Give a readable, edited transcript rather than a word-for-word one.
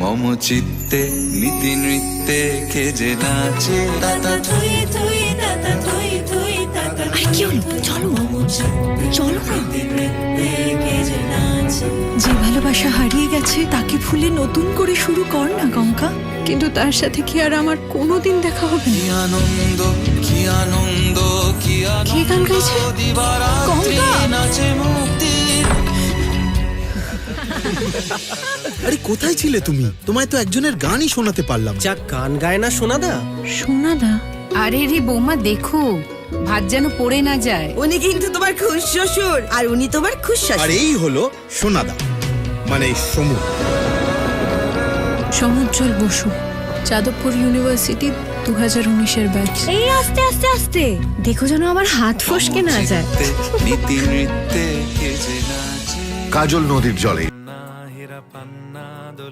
মম চিত্তে নীতি নৃত্যে কে যে নাচে। আরে কি হলো, চলো চলো না। যে ভালোবাসা হারিয়ে গেছে তাকে ভুলে নতুন করে শুরু কর না গঙ্গা। কিন্তু তার সাথে কি আর আমার কোনোদিন দেখা হবে কি আনন্দ কি আনন্দ কি কে গান গাইছে? গঙ্গা! নাচে মুক্তি। আরে কোথায় ছিলে তুমি? তোমায় তো একজনের গানই শোনাতে পারলাম। যা গান গায় না সোনাদা। সোনাদা? আরে রে বৌমা দেখো, ভাত যেন পড়ে না যায়। উনি কিন্তু তোমার খুশ শ্বশুর আর উনি তোমার খুশ আর শাশুড়ি। এই হলো সোনাদা, মানে সমু। সমুজ্জ্বল বসু, যাদবপুর ইউনিভার্সিটি 2019-এর ব্যাচ। এই আস্তে আস্তে আস্তে দেখো যেন আমার হাত ফসকে না যায়। নীতি নৃত্যে কে যে নাচে। কাজল নদীর জলে। না হেরা পান্না